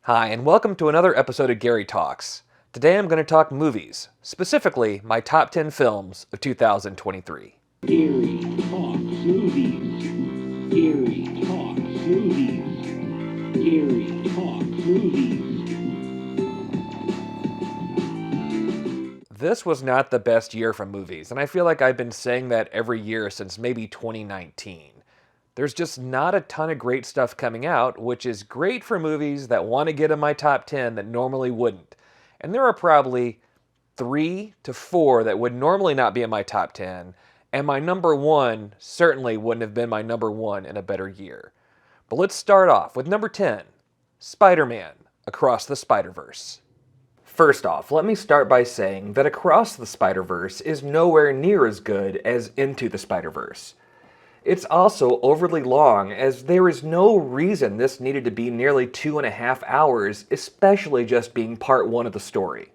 Hi, and welcome to another episode of Gary Talks. Today I'm going to talk movies, specifically my top 10 films of 2023. Gary Talks Movies. Gary Talks Movies. Gary Talks Movies. This was not the best year for movies, and I feel like I've been saying that every year since maybe 2019. There's just not a ton of great stuff coming out, which is great for movies that want to get in my top 10 that normally wouldn't. And there are probably 3 to 4 that would normally not be in my top 10, and my number 1 certainly wouldn't have been my number 1 in a better year. But let's start off with number 10, Spider-Man: Across the Spiderverse. First off, let me start by saying that Across the Spiderverse is nowhere near as good as Into the Spiderverse. It's also overly long, as there is no reason this needed to be nearly 2.5 hours, especially just being part 1 of the story.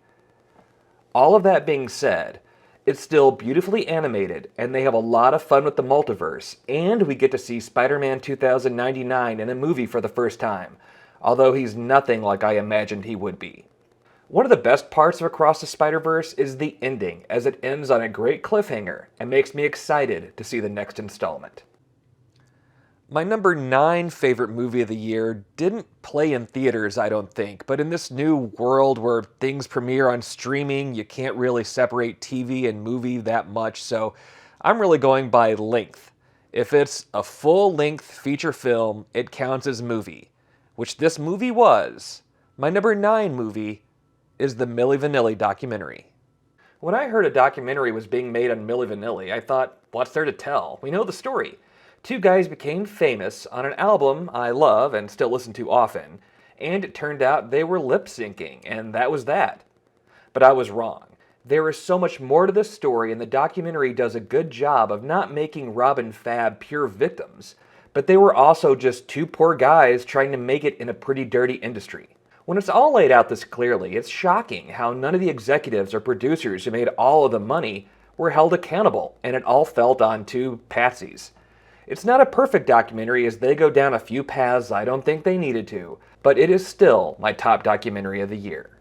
All of that being said, it's still beautifully animated, and they have a lot of fun with the multiverse, and we get to see Spider-Man 2099 in a movie for the first time, although he's nothing like I imagined he would be. One of the best parts of Across the Spider-Verse is the ending, as it ends on a great cliffhanger and makes me excited to see the next installment. My number 9 favorite movie of the year didn't play in theaters, I don't think, but in this new world where things premiere on streaming, you can't really separate TV and movie that much, so I'm really going by length. If it's a full-length feature film, it counts as movie, which this movie was. My number 9 movie is the Millie Vanilli documentary. When I heard a documentary was being made on Millie Vanilli, I thought, what's there to tell? We know the story. 2 guys became famous on an album I love and still listen to often, and it turned out they were lip-syncing, and that was that. But I was wrong. There is so much more to this story, and the documentary does a good job of not making Rob and Fab pure victims, but they were also just 2 poor guys trying to make it in a pretty dirty industry. When it's all laid out this clearly, it's shocking how none of the executives or producers who made all of the money were held accountable, and it all fell on 2 patsies. It's not a perfect documentary, as they go down a few paths I don't think they needed to, but it is still my top documentary of the year.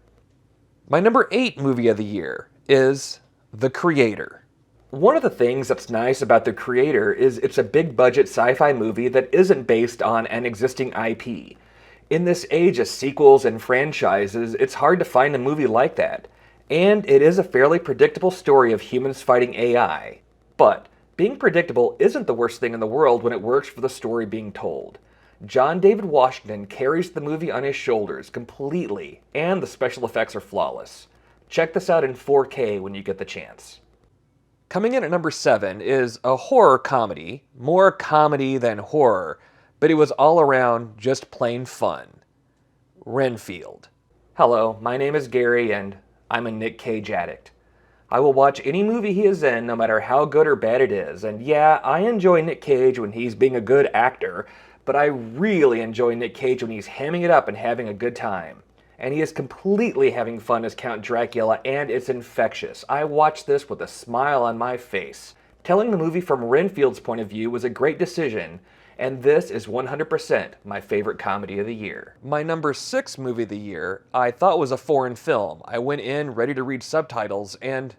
My number 8 movie of the year is The Creator. One of the things that's nice about The Creator is it's a big-budget sci-fi movie that isn't based on an existing IP. In this age of sequels and franchises, it's hard to find a movie like that. And it is a fairly predictable story of humans fighting AI. But being predictable isn't the worst thing in the world when it works for the story being told. John David Washington carries the movie on his shoulders completely, and the special effects are flawless. Check this out in 4K when you get the chance. Coming in at number 7 is a horror comedy, more comedy than horror, but it was all around just plain fun. Renfield. Hello, my name is Gary, and I'm a Nick Cage addict. I will watch any movie he is in, no matter how good or bad it is, and yeah, I enjoy Nick Cage when he's being a good actor, but I really enjoy Nick Cage when he's hamming it up and having a good time. And he is completely having fun as Count Dracula, and it's infectious. I watched this with a smile on my face. Telling the movie from Renfield's point of view was a great decision, and this is 100% my favorite comedy of the year. My number 6 movie of the year I thought was a foreign film. I went in ready to read subtitles, and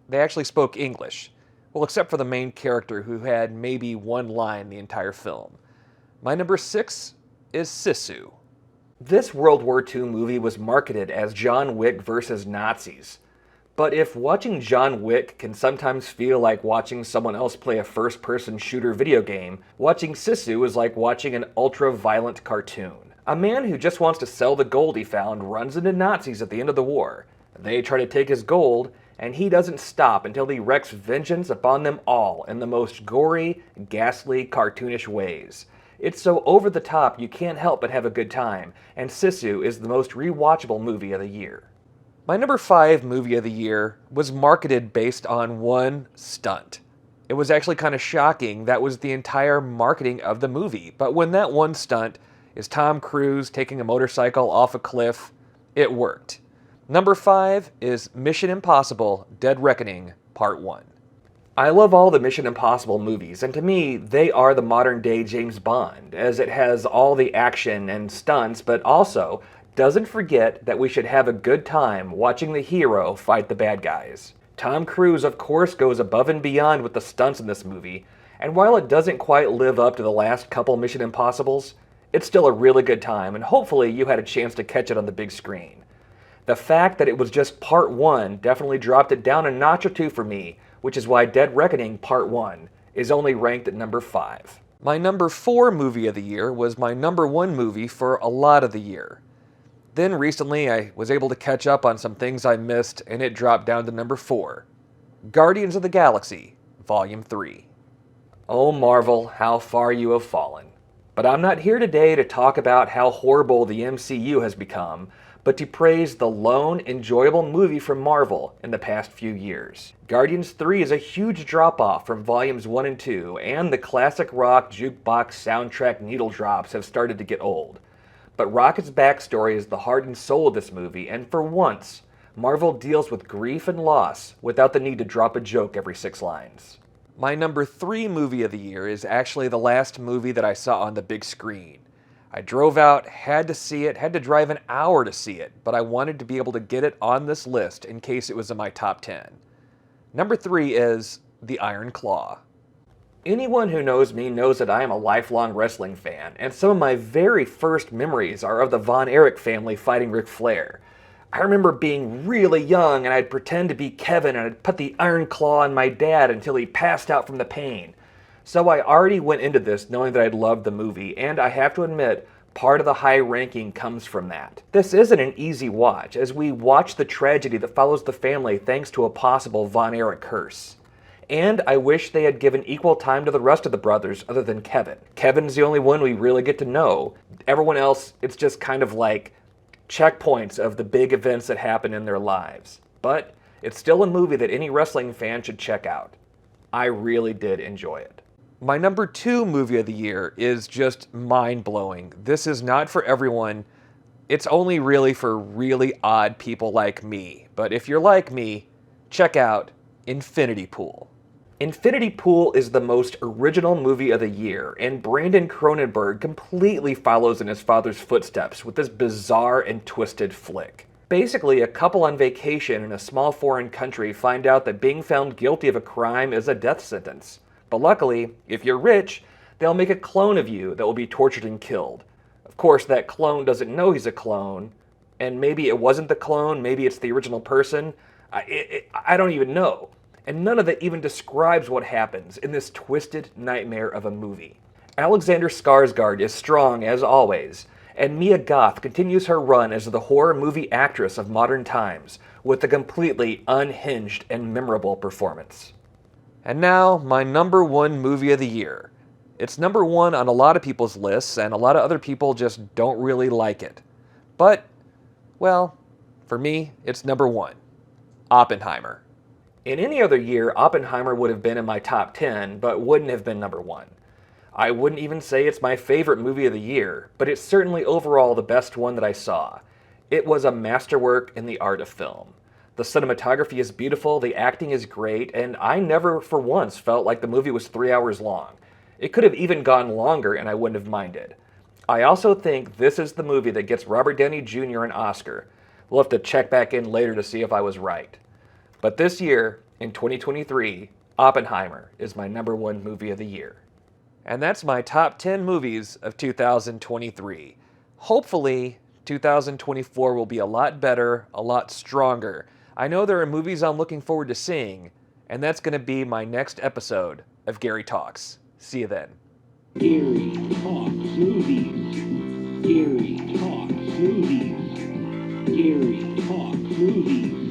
they actually spoke English. Well, except for the main character, who had maybe 1 line the entire film. My number 6 is Sissu. This World War II movie was marketed as John Wick versus Nazis. But if watching John Wick can sometimes feel like watching someone else play a first-person shooter video game, watching Sissu is like watching an ultra-violent cartoon. A man who just wants to sell the gold he found runs into Nazis at the end of the war. They try to take his gold, and he doesn't stop until he wreaks vengeance upon them all in the most gory, ghastly, cartoonish ways. It's so over-the-top you can't help but have a good time, and Sissu is the most rewatchable movie of the year. My number 5 movie of the year was marketed based on 1 stunt. It was actually kind of shocking. That was the entire marketing of the movie. But when that 1 stunt is Tom Cruise taking a motorcycle off a cliff, it worked. Number 5 is Mission Impossible: Dead Reckoning Part 1. I love all the Mission Impossible movies, and to me, they are the modern-day James Bond, as it has all the action and stunts, but also doesn't forget that we should have a good time watching the hero fight the bad guys. Tom Cruise, of course, goes above and beyond with the stunts in this movie, and while it doesn't quite live up to the last couple Mission Impossibles, it's still a really good time, and hopefully you had a chance to catch it on the big screen. The fact that it was just part 1 definitely dropped it down a notch or two for me, which is why Dead Reckoning Part 1 is only ranked at number 5. My number 4 movie of the year was my number 1 movie for a lot of the year. Then recently I was able to catch up on some things I missed, and it dropped down to number 4. Guardians of the Galaxy, Volume 3. Oh Marvel, how far you have fallen. But I'm not here today to talk about how horrible the MCU has become, but to praise the lone, enjoyable movie from Marvel in the past few years. Guardians 3 is a huge drop-off from Volumes 1 and 2, and the classic rock jukebox soundtrack needle drops have started to get old. But Rocket's backstory is the heart and soul of this movie, and for once, Marvel deals with grief and loss without the need to drop a joke every 6 lines. My number 3 movie of the year is actually the last movie that I saw on the big screen. I drove out, had to see it, had to drive an hour to see it, but I wanted to be able to get it on this list in case it was in my top 10. Number 3 is The Iron Claw. Anyone who knows me knows that I am a lifelong wrestling fan, and some of my very first memories are of the Von Erich family fighting Ric Flair. I remember being really young and I'd pretend to be Kevin and I'd put the Iron Claw on my dad until he passed out from the pain. So I already went into this knowing that I'd loved the movie, and I have to admit, part of the high ranking comes from that. This isn't an easy watch, as we watch the tragedy that follows the family thanks to a possible Von Erich curse. And I wish they had given equal time to the rest of the brothers other than Kevin. Kevin's the only one we really get to know. Everyone else, it's just kind of like checkpoints of the big events that happen in their lives. But it's still a movie that any wrestling fan should check out. I really did enjoy it. My number 2 movie of the year is just mind-blowing. This is not for everyone. It's only really for really odd people like me. But if you're like me, check out Infinity Pool. Infinity Pool is the most original movie of the year, and Brandon Cronenberg completely follows in his father's footsteps with this bizarre and twisted flick. Basically, a couple on vacation in a small foreign country find out that being found guilty of a crime is a death sentence. But luckily, if you're rich, they'll make a clone of you that will be tortured and killed. Of course, that clone doesn't know he's a clone, and maybe it wasn't the clone, maybe it's the original person. I don't even know. And none of it even describes what happens in this twisted nightmare of a movie. Alexander Skarsgård is strong as always, and Mia Goth continues her run as the horror movie actress of modern times with a completely unhinged and memorable performance. And now, my number 1 movie of the year. It's number 1 on a lot of people's lists, and a lot of other people just don't really like it. But, well, for me, it's number 1. Oppenheimer. In any other year, Oppenheimer would have been in my top 10, but wouldn't have been number 1. I wouldn't even say it's my favorite movie of the year, but it's certainly overall the best one that I saw. It was a masterwork in the art of film. The cinematography is beautiful, the acting is great, and I never for once felt like the movie was 3 hours long. It could have even gone longer and I wouldn't have minded. I also think this is the movie that gets Robert Downey Jr. an Oscar. We'll have to check back in later to see if I was right. But this year, in 2023, Oppenheimer is my number 1 movie of the year. And that's my top 10 movies of 2023. Hopefully, 2024 will be a lot better, a lot stronger. I know there are movies I'm looking forward to seeing, and that's going to be my next episode of Gary Talks. See you then. Gary Talks Movies. Gary Talks Movies. Gary Talks Movies.